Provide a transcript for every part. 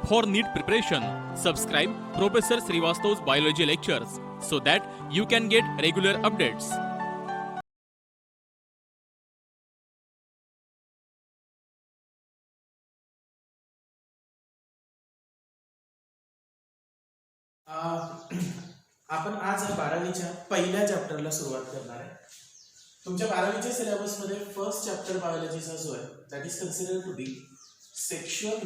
For NEET preparation, subscribe Professor Srivastava's biology lectures so that you can get regular updates. आपण आज 12वीच्या पहिल्या चॅप्टरला सुरुवात करणार आहे. तुमच्या 12वीच्या सिलेबस मध्ये फर्स्ट चॅप्टर बायोलॉजीचा जो आहे that is considered to be sexual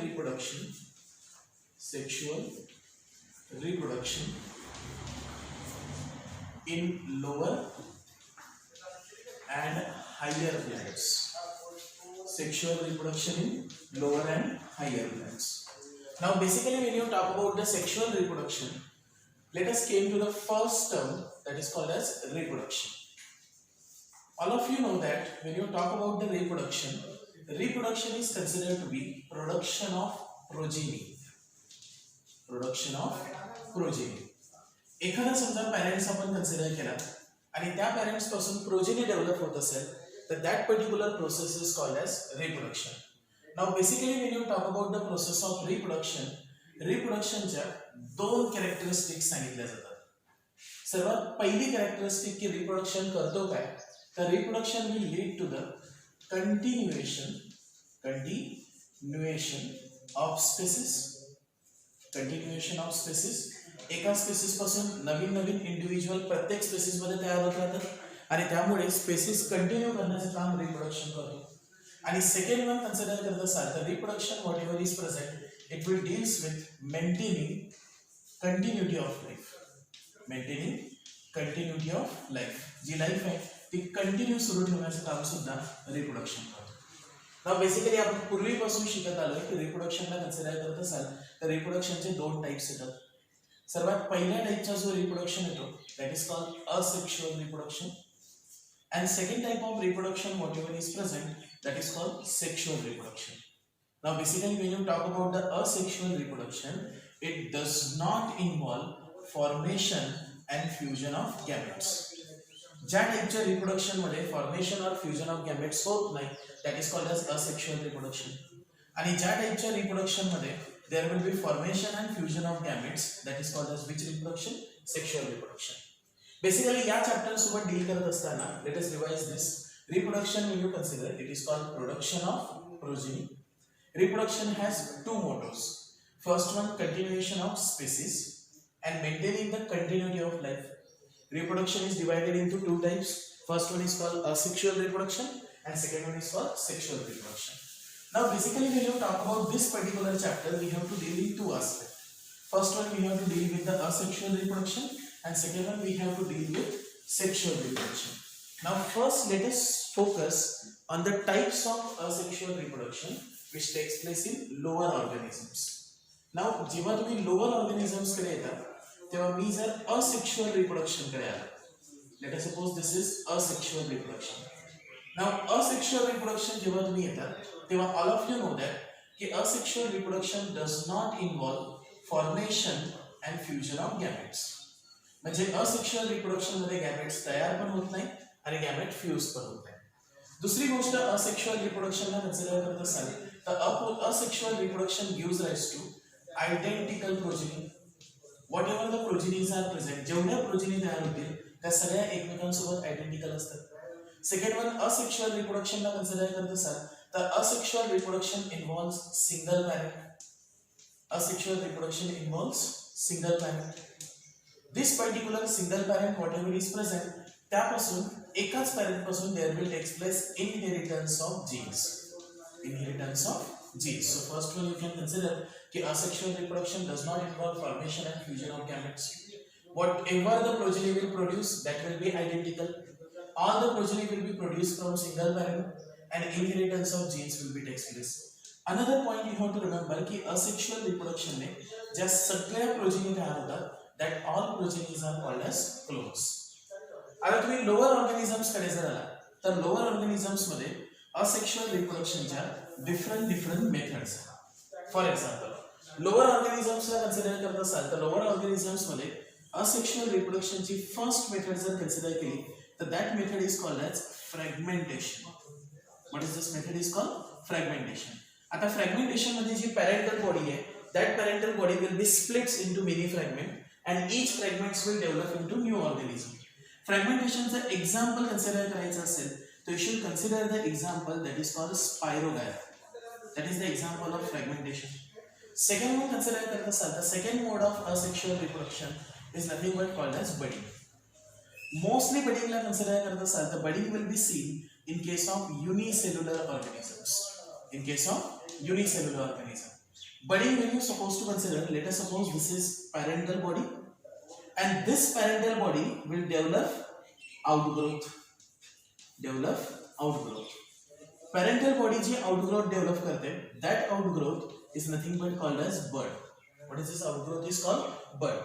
reproduction in lower and higher planets. Sexual reproduction in lower and higher plants. Now basically when you talk about the sexual reproduction, let us came to the first term that is called as reproduction. All of you know that when you talk about the reproduction is considered to be production of progeny. एखादा समजा parents आपण consider केला आणि त्या parents पासून progeny develop होत असेल तर that particular process is called as reproduction. Now basically when you talk about the process of reproductionच्या दोन कॅरेक्टरिस्टिक्स सांगितल्या जातात. सर्वात पहिली कॅरेक्टरिस्टिक की रिप्रोडक्शन करतो काय तर reproduction will lead to the continuation of species. एका स्पेसिस पासून नवीन इंडिव्हिज्युअल प्रत्येक स्पेसिस मध्ये तयार होत राहतात आणि त्यामुळे स्पेसिस कंटिन्यू करण्याचे काम रिप्रोडक्शन करतो. आणि सेकंड वन कन्सिडर करत असाल तर reproduction whatever is present it will deals with maintaining continuity of life. जी लाईफ आहे ती कंटिन्यू सुरू ठेवण्याचे काम सुद्धा रिप्रोडक्शन करतो. नाउ बेसिकली आपण पूर्वीपासून शिकत आलोय की रिप्रोडक्शनला कन्सिडर करत असाल तर रिप्रोडक्शनचे दोन टाइप्स येतात. सर्वात पहिल्या टाइपचा जो रिप्रोडक्शन येतो that is called asexual reproduction. And second type of reproduction whatever is present that is called sexual reproduction. Now basically when you talk about the asexual reproduction it does not involve formation and fusion of gametes. ज्या टाइपच्या reproduction मध्ये formation और fusion of gametes होत नाही that is called as asexual reproduction. आणि ज्या टाइपच्या reproduction मध्ये there will be formation and fusion of gametes that is called as which reproduction? Sexual reproduction. Basically या chapter सोबत डील करत असताना let us revise this. Reproduction when you consider it is called production of progeny. Reproduction has two mottos. First one, continuation of species and maintaining the continuity of life. Reproduction is divided into two types. First one is called asexual reproduction and second one is called sexual reproduction. Now basically when you talk about this particular chapter we have to deal with two aspects. First one we have to deal with the asexual reproduction and second one we have to deal with sexual reproduction. Now first let us focus on the types of asexual reproduction which takes place in lower organisms. Now जेव्हा तुम्ही lower organisms कडे येता तेव्हा मी जर asexual reproduction कडे आलो, let us suppose this is asexual reproduction. Now asexual reproduction जेव्हा तुम्ही येता तेव्हा all of you know that की asexual reproduction does not involve formation and fusion of gametes. म्हणजे असेक्शुअल रिप्रोडक्शन मध्ये गॅमेट्स तयार पण होत नाही आणि गॅमेट फ्यूज पण होत नाही. दुसरी गोष्ट असेक्शुअल रिप्रोडक्शनला कन्सिडर करत असाल तर asexual reproduction gives rise to identical progeny. Whatever the progenies are present, जेवढ्या प्रोजेनी तयार होतील त्या सगळ्या एकमेकांसोबत आयडेंटिकल असतात. सेकंड वन असेक्शुअल रिप्रोडक्शनला कन्सिडर करत असाल तर asexual reproduction involves single parent. This particular single parent whatever is present त्यापासून एकाच पॅरेंट पासून there will take place inheritance of genes. So first one you can consider कि asexual reproduction does not involve formation and fusion of gametes. Whatever the progeny will produce that will be identical. All the progeny will be produced from single parent and inheritance of genes will be takes place. Another point you have to remember कि asexual reproduction ने ज्या सगळ्या progeny तयार होतात that all progenies are called as clones. आता तुम्ही lower organisms कडे जर आला तर लोअर ऑर्गॅनिझम्स मध्ये असेक्शुअल रिप्रोडक्शनच्या डिफरंट मेथड्स आहेत. फॉर एक्झाम्पल लोअर ऑर्गॅनिझम्सला कन्सिडर करत असाल तर लोअर ऑर्गॅनिझम्स मध्ये असेक्शुअल रिप्रोडक्शनची फर्स्ट मेथड जर कन्सिडर केली तर that method is called as fragmentation. What is this method is called fragmentation. आता फ्रॅगमेंटेशन मध्ये जी पॅरेंटल बॉडी आहे that parental body will be splits into many fragments and each fragments will develop into new organism. Fragmentationचं example consider करायचं असेल तर you should consider the example that is called spirogyra. That is the example of fragmentation. Second one consider करत असाल the second mode of asexual reproduction is nothing but called as budding. Mostly budding La consider करत असाल the budding will be seen in case of unicellular organisms. In case of unicellular organism. Budding when you supposed to consider, let us suppose this is parental body and this parental body will develop outgrowth. Develop outgrowth. Parental body ji outgrowth develop करते that outgrowth is nothing but called as bud. What is this outgrowth is called? Bud.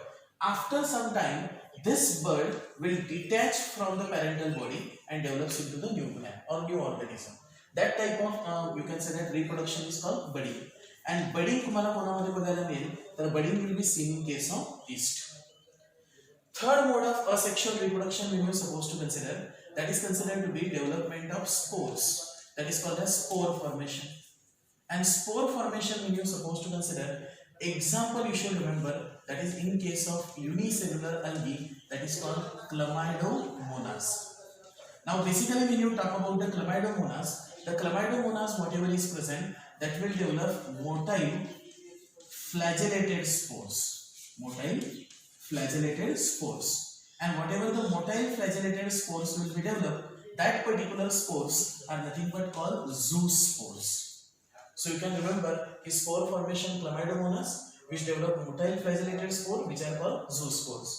After some time this bud will detach from the parental body and develops into the new plant or new organism. That type of you can say that reproduction is called budding. And budding तुम्हाला कोणामध्ये बघायला मिळेल तर budding will be seen in case of yeast. Third mode of asexual reproduction when you are supposed to consider, that is considered to be development of spores. That is called as spore formation. And spore formation when you are supposed to consider, example you should remember that is in case of unicellular algae that is called Chlamydomonas. Now basically when you talk about the Chlamydomonas whatever is present that will develop motile flagellated spores. Motile flagellated spores. And whatever the motile flagellated spores will be developed, that particular spores are nothing but called zoospores. So you can remember his spore formation Chlamydomonas which develop motile flagellated spore which are called zoospores.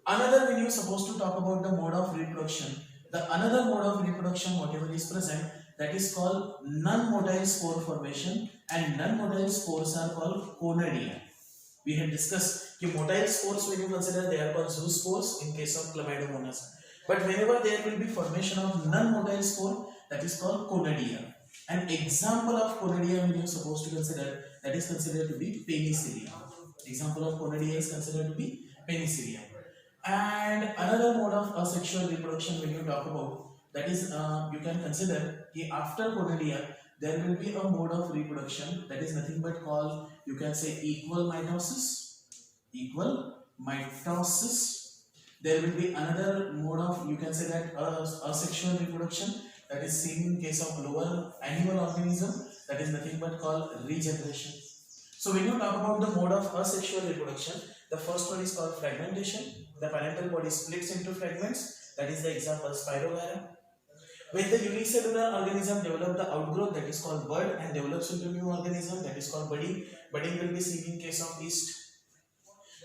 Another when you are supposed to talk about the mode of reproduction, the another mode of reproduction whatever is present that is called non-motile spore formation and non-motile spores are called conadia. We had discussed that motile spores when you consider they are called zoospores in case of Chlamydomonas. But whenever there will be formation of non-motile spore that is called conadia. An example of conadia when you are supposed to consider that is considered to be penicillium. Example of conadia is considered to be penicillium. And another mode of asexual reproduction when you talk about that is you can consider that after conadia there will be a mode of reproduction that is nothing but called you can say equal mitosis. Equal mitosis. There will be another mode of you can say that asexual reproduction that is seen in case of lower animal organism that is nothing but called regeneration. So when you talk about the mode of asexual reproduction, the first one is called fragmentation. The parental body splits into fragments. That is the example spirogyra. When the unicellular organism develops the outgrowth that is called bud and develops into new organism that is called budding. Budding will be seen in case of yeast.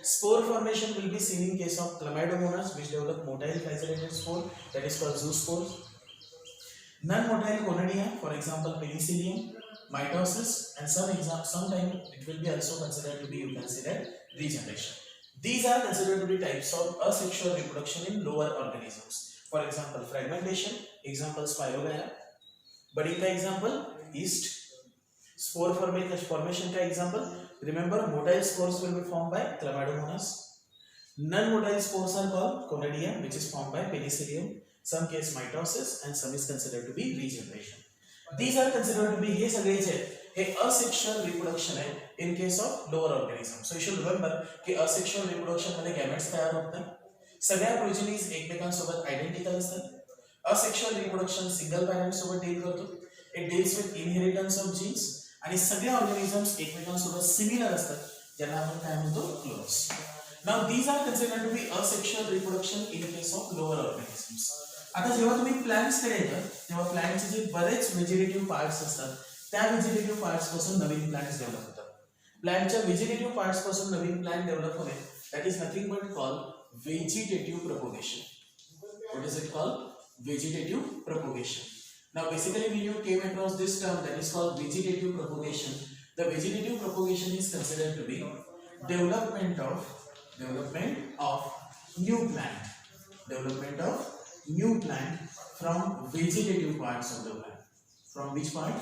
Spore formation will be seen in case of Chlamydomonas which develop motile flagellated spore that is called zoospores. Non-motile conadia, for example penicillium, mitosis, and sometimes it will be also considered to be you can say that regeneration. These are considered to be types of asexual reproduction in lower organisms. For example, fragmentation, example spirogyra, budding का example yeast, spore formation का example remember motile spores will be formed by Chlamydomonas. Non-motile spores are called conadia which is formed by penicillium. Some case mitosis and some is considered to be regeneration. These are considered to be हे सगळे जे हे asexual reproduction आहे in case of lower organism. So you should remember की asexual reproduction मध्ये gametes तयार होतात. सगळ्या progenies एकमेकांसोबत identical असतात. asexual reproduction single parent सोबत डील करतो. It deals with inheritance of genes आणि सगळे ऑर्गॅनिझम्स एकमेकांसोबत सिमिलर असतात ज्यांना आपण काय म्हणतो clones. Now these are considered to be asexual reproduction in the case of lower organisms. आता जेव्हा तुम्ही प्लांट्स कडे येता तेव्हा प्लांटचे जे बरेच व्हेजिटेटिव्ह पार्ट्स असतात त्या व्हेजिटेटिव्ह पार्ट्स पासून नवीन प्लांट्स डेव्हलप होतात. प्लांटच्या व्हेजिटेटिव्ह पार्ट्स पासून नवीन प्लांट डेव्हलप होणे that is nothing but called vegetative propagation. What is it called? Vegetative propagation. Now basically when you came across this term that is called vegetative propagation, the vegetative propagation is considered to be development of new plant from vegetative parts of the plant. From which part?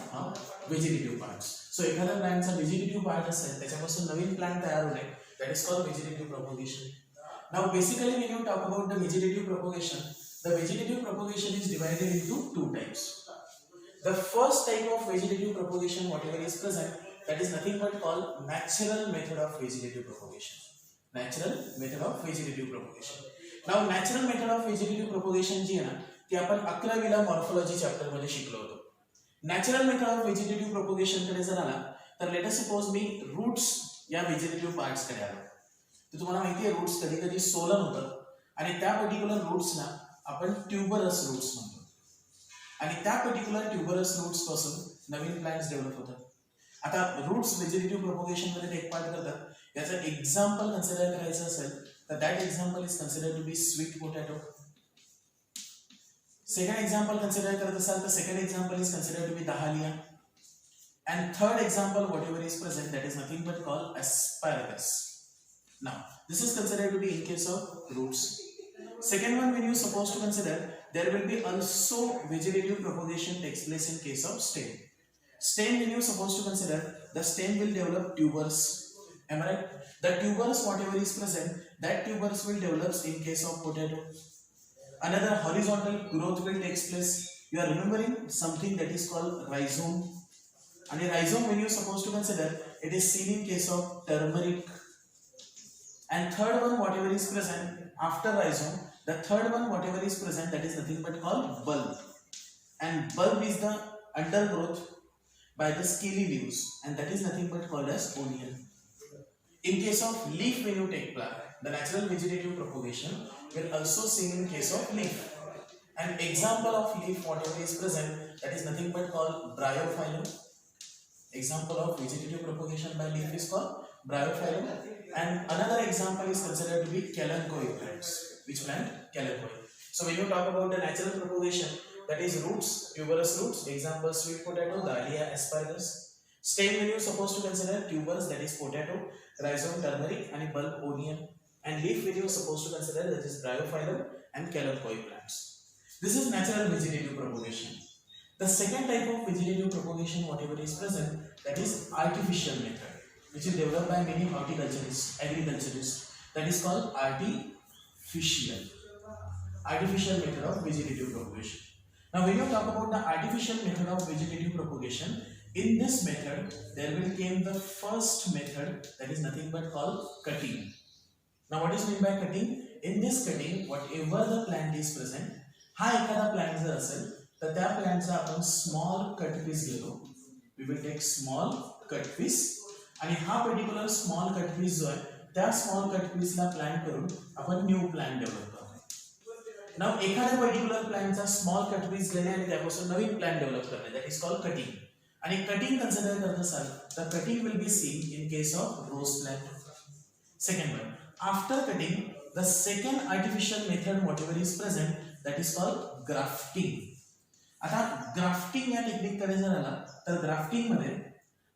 Vegetative parts. So एखाद्या प्लांटचा vegetative part असेल त्याच्यापासून नवीन plant तयार होणे that is called vegetative propagation. Now basically when you talk about the vegetative propagation is divided into two types. The first type of vegetative propagation whatever is present that is nothing but called natural method of vegetative propagation. Natural method of vegetative propagation. Now natural method of vegetative propagation जी आहे ना ती आपण 11वीला morphology chapter मध्ये शिकलो होतो. Natural method of vegetative propagation कडे जर आला तर लेट अस सपोज मी रूट्स या व्हेजिटेटिव्ह पार्ट्स कडे आलो. तर तुम्हाला माहिती आहे रूट्स कधी कधी सोलन होतं आणि त्या पर्टिक्युलर रूट्सना आपण ट्युबरस रूट्स म्हणतो आणि त्या पर्टिक्युलर ट्युबरस रूट्स पासून नवीन प्लांट्स डेव्हलप होतात. आता रूट्स व्हेजिटेटिव्ह प्रोपगेशन मध्ये एक पार्ट करतात याचं एक्झाम्पल कन्सिडर करायचं असेल तर that example is considered to be sweet potato. Second example consider करत असाल तर second example is considered to be dahlia and third example whatever is present that is nothing but called asparagus. Now this is considered to be in case of roots. Second one when you supposed to consider there will be also vegetative propagation takes place in case of stem. Stem when you supposed to consider the stem will develop tubers. Am I right? The tubers whatever is present that tubers will develop in case of potato. Another horizontal growth will take place. You are remembering something that is called rhizome. And a rhizome when you are supposed to consider, it is seen in case of turmeric. And third one whatever is present after rhizome, the third one whatever is present that is nothing but called bulb. And bulb is the undergrowth by the scaly leaves and that is nothing but called as onion. In case of leaf when you take plant, the natural vegetative propagation will also seen in case of leaf. An example of leaf whatever is present that is nothing but called bryophyllum. Example of vegetative propagation by leaf is called bryophyllum. And another example is considered to be kalanchoe plants. Which plant? Kalanchoe. So when you talk about the natural propagation that is roots, tuberous roots, example sweet potato, dahlia, asparagus. Stem when you supposed to consider tubers that is potato, rhizome, turmeric and bulb onion. And leaf when you supposed to consider that is bryophyllum and kalanchoe plants. This is natural vegetative propagation. The second type of vegetative propagation whatever is present that is artificial method which is developed by many horticulturists, agriculturists that is called artificial method of vegetative propagation. Now when you talk about the artificial method of vegetative propagation, in this method there will came the first method that is nothing but called cutting. Now what is meant by cutting? In this cutting whatever the plant is present, हा एखादा plant जर असेल तर त्या प्लांटचा आपण small cut piece घेतो. We will take small cut piece आणि हा पर्टिक्युलर स्मॉल कट पीस जो आहे त्या स्मॉल कट पीसला प्लांट करून आपण न्यू प्लांट डेव्हलप करतो. नाउ एखाद्या पर्टिक्युलर प्लांटचा स्मॉल कट पीस घेणे आणि त्यापासून नवीन प्लांट डेव्हलप करणे दॅट इज कॉल्ड कटिंग. आणि कटिंग कन्सिडर करत असाल तर cutting will be seen in case of rose plant. Second one after cutting the second artificial method whatever is present that is called grafting. आता grafting या technique कडे जर आला तर ग्राफ्टिंग मध्ये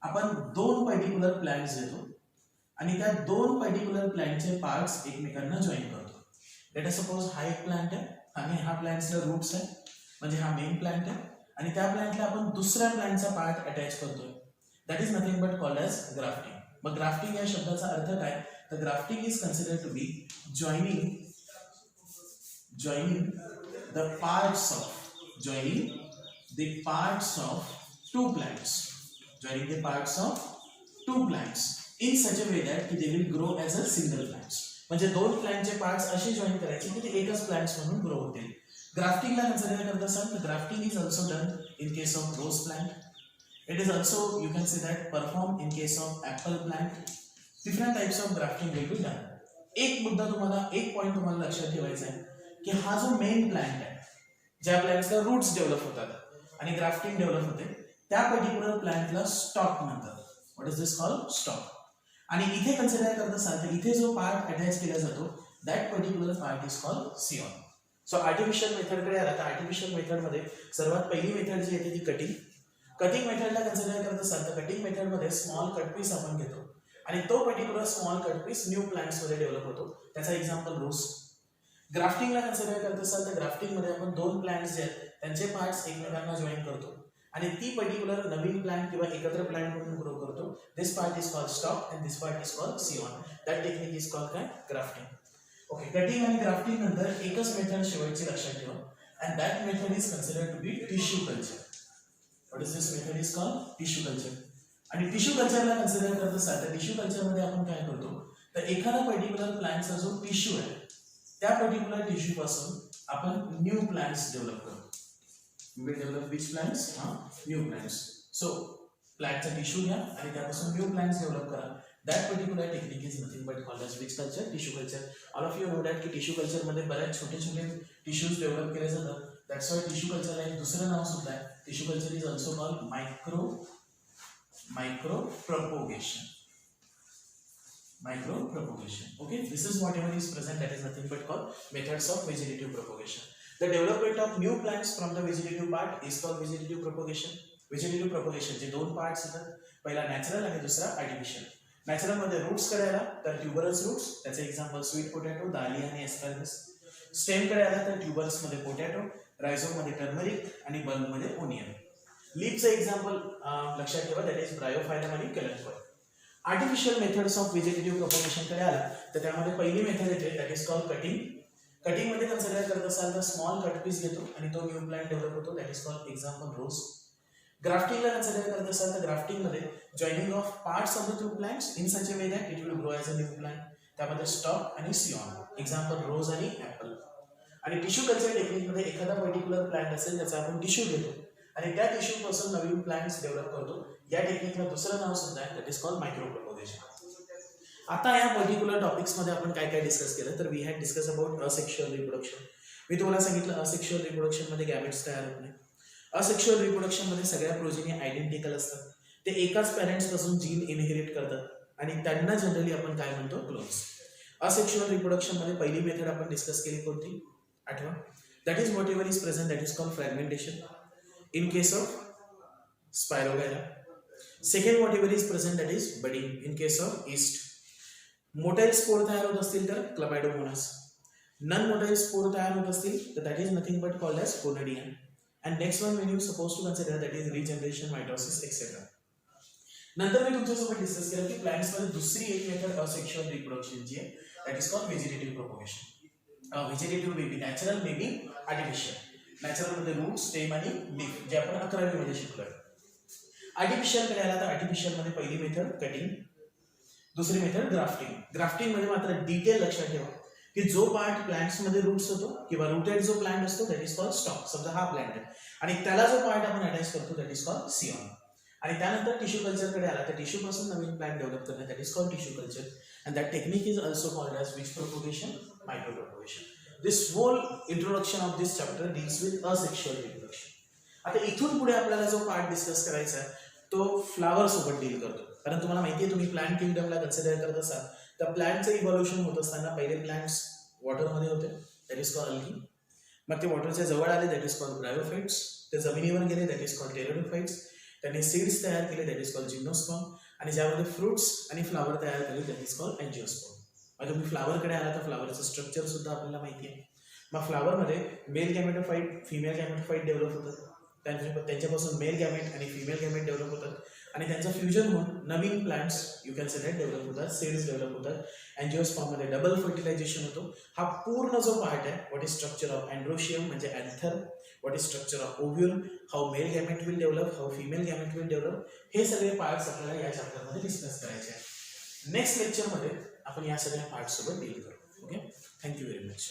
आपण दोन पर्टिक्युलर प्लांट्स घेतो आणि त्या दोन पर्टिक्युलर प्लांटचे पार्ट्स एकमेकांना जॉइन करतो. लेट अस सपोज हा एक प्लांट आहे आणि हा प्लांटचा रूट्स आहे म्हणजे हा मेन प्लांट आहे आणि त्या प्लांटला आपण दुसऱ्या प्लांटचा पार्ट अटॅच करतोय. That is nothing but called as grafting. मग ग्राफ्टिंग या शब्दाचा अर्थ काय तर grafting is considered to be joining the parts of two plants in such a way that they will grow as a single plants. म्हणजे दोन प्लांटचे parts असे join करायचे की ते एकच प्लांट्स म्हणून ग्रो होतील. ग्राफ्टिंगला कन्सिडर करत असाल तर grafting is also done in case of rose plant. It is also you can say that perform in case of apple plant. Different types of grafting will be done. एक मुद्दा तुम्हाला एक point तुम्हाला लक्षात ठेवायचा आहे की हा जो मेन प्लांट आहे ज्या प्लांटला रूट्स डेव्हलप होतात आणि ग्राफ्टिंग डेव्हलप होते त्या पर्टिक्युलर प्लांटला स्टॉक म्हणतात. What is this called? Stock. आणि इथे कन्सिडर करत असाल तर इथे जो पार्ट अटॅच केला जातो that particular part is called scion. So artificial method कडे आला तर आर्टिफिशियल मेथड मध्ये सर्वात पहिली मेथड जी येते ती कटिंग. कटिंग मेथडला कन्सिडर करत असाल तर कटिंग मेथड मध्ये स्मॉल कट पीस आपण घेतो आणि तो particular small cut piece new plants मध्ये डेव्हलप होतो. त्याचा एक्झाम्पल रोज. ग्राफ्टिंगला कन्सिडर करत असाल तर ग्राफ्टिंग मध्ये आपण दोन प्लांट्स जे आहेत त्यांचे पार्ट्स एकमेकांना जॉइन करतो आणि ती पर्टिक्युलर नवीन प्लांट किंवा एकत्र प्लांट म्हणून ग्रो करतो. This part is called stock and this part is called scion. That technique is called काय? ग्राफ्टिंग. ओके, कटिंग आणि ग्राफ्टिंग नंतर एकच मेथड शेवटची लक्षात ठेवा and that method is considered to be tissue culture. What is this method is called? Tissue culture. आणि tissue कल्चरला consider करत असाल तर टिश्यू कल्चरमध्ये आपण काय करतो तर एखादा पर्टिक्युलर प्लांटचा जो टिश्यू आहे त्या पर्टिक्युलर टिश्यू पासून आपण न्यू प्लांट्स डेव्हलप करतो. We develop which plants new plants. So प्लांटचा टिश्यू घ्या आणि त्यापासून न्यू प्लांट्स डेव्हलप करा. That particular technique is nothing but called as which culture tissue culture. All of you know that की tissue कल्चरमध्ये बऱ्याच छोटे छोटे टिश्यूज डेव्हलप केले जातात. दॅट्स वाय टिश्यू कल्चरला एक दुसरं नाव सुद्धा आहे. Tissue culture is also called micro propagation. Okay, this is whatever is present, that is nothing but called methods of vegetative propagation. The development of new plants from the vegetative part is called vegetative propagation. Vegetative propagation जे दोन parts येतात, पहिला natural आणि दुसरा artificial. Natural मध्ये roots कडे आला तर ट्युबरस roots, त्याचे एक्झाम्पल स्वीट पोटॅटो, दालिया आणि एस्पॅरगस. स्टेम कडे आला तर ट्युबर्स मध्ये पोटॅटो, रायझोम मध्ये टर्मरिक आणि बल्ब मध्ये ओनियन. लीफचं एक्झाम्पल लक्षात ठेवा, दॅट इज ब्रायोफायलम आणि कॅलेंथर. Artificial methods of vegetative propagation कडे आला तर त्यामध्ये पहिली मेथड येते that is called cutting. Cutting मध्ये कन्सिडर करत असाल तर स्मॉल कट पीस घेतो आणि तो न्यू प्लांट डेव्हलप होतो, that is called example rose. ग्राफ्टिंगला कन्सिडर करत असाल तर ग्राफ्टिंग मध्ये joining of parts of the two plants in such a way that it will grow as a new plant. त्यामध्ये स्टॉक आणि सियॉन, एक्झाम्पल रोज आणि apple. आणि टिश्यू कल्चर टेक्निकमध्ये एखादा पर्टिक्युलर प्लांट असेल त्याचा आपण टिश्यू घेतो आणि त्या टिश्यू पासून नवीन प्लांट्स डेव्हलप करतो. या टेक्निकला दुसरं नाव सुद्धा आहे, that is called micro propagation. आता या पर्टिक्युलर टॉपिक्स मध्ये आपण काय काय डिस्कस केलं तर we had discuss about asexual reproduction. मी तुम्हाला सांगितलं असेक्शुअल रिप्रोडक्शन मध्ये गॅमेट्स तयार होत नाही. असेक्शुअल रिप्रोडक्शन मध्ये सगळ्या प्रोजेनी आयडेंटिकल असतात. ते एकाच पॅरेंट्स पासून जीन इनहेरिट करतात आणि त्यांना जनरली आपण काय म्हणतो क्लोन्स. असेक्शुअल रिप्रोडक्शन मध्ये पहिली मेथड आपण डिस्कस केली कोणती आठवा, that is what ever is present, that is called fragmentation in case of Spirogyra. Second, whatever is present, that is budding in case of yeast. Motile spore तयार होत असतील तर क्लमायडोमोनास. नन मोटाइल स्पोर तयार होत असतील तर that is nothing but called as conidium. And next one when you suppose to consider that is regeneration, mitosis etcetera. नंतर मी तुमच्यासोबत डिस्कस केलं की प्लांट्स मध्ये दुसरी एक मेथड असेक्शुअल रिप्रोडक्शनची आहे, that is called vegetative propagation. Vegetative may be natural, may be artificial. Natural मध्ये रूट, स्टेम आणि लीफ जे आपण 11वी मध्ये शिकलोय. आर्टिफिशियल कडे आला तर आर्टिफिशियल मध्ये पहिली मेथड कटिंग, दुसरी मेथड ग्राफ्टिंग. ग्राफ्टिंग मध्ये मात्र डिटेल लक्षात ठेवा की जो पार्ट प्लांट्स मध्ये रूट्स होतो किंवा रूटेड जो प्लांट असतो दॅट इज कॉल्ड स्टॉक. समजा हा प्लांट आहे आणि त्याला जो पार्ट आपण अटॅच करतो दॅट इज कॉल्ड सियॉन. आणि त्यानंतर टिश्यू कल्चर कडे आला तर टिश्यू पासून नवीन प्लांट डेव्हलप करणे that is called tissue culture. And that technique is also called as which propagation, micro propagation. This whole introduction of this chapter deals with asexual reproduction. आता इथून पुढे आपल्याला जो पार्ट डिस्कस करायचा आहे तो फ्लावर सोबत डील करतो. कारण तुम्हाला माहिती आहे, तुम्ही प्लांट किंगडमला कन्सिडर करत असाल तर प्लांटचं इव्हॉल्युशन होत असताना पहिले प्लांट्स वॉटरमध्ये होते, दॅट इज कॉल्ड अल्गी. मग ते वॉटरच्या जवळ आले, दॅट इज कॉल्ड ब्रायोफाइट्स. ते जमिनीवर गेले, दॅट इज कॉल्ड टेरेडोफाइट्स. त्यांनी सीड्स तयार केले, दॅट इज कॉल्ड जिम्नोस्पर्म. आणि ज्यामध्ये फ्रुट्स आणि फ्लावर तयार केले, दॅट इज कॉल्ड अँजिओस्पर्म. मग तुम्ही फ्लावरकडे आला तर फ्लावरचं स्ट्रक्चर सुद्धा आपल्याला माहिती आहे. मग फ्लावरमध्ये male gametophyte, female gametophyte develop होतात. त्यांच्यापासून मेल गॅमेट आणि फिमेल गॅमेट डेव्हलप होतात आणि त्यांचं फ्युजन होऊन नवीन plants you can say that develop होतात, सीड्स डेव्हलप होतात. अँजिओस्पर्ममध्ये डबल फर्टिलायझेशन होतो. हा पूर्ण जो पार्ट आहे, what is structure of androecium म्हणजे anther, what is structure of ovule, how male gamete will develop, how female gamete will develop, हे सगळे पार्ट्स आपल्याला या चॅप्टरमध्ये डिस्कस करायचे आहे. नेक्स्ट लेक्चरमध्ये आपण या सगळ्या पार्ट्स सोबत डील करू. Okay, thank you very much.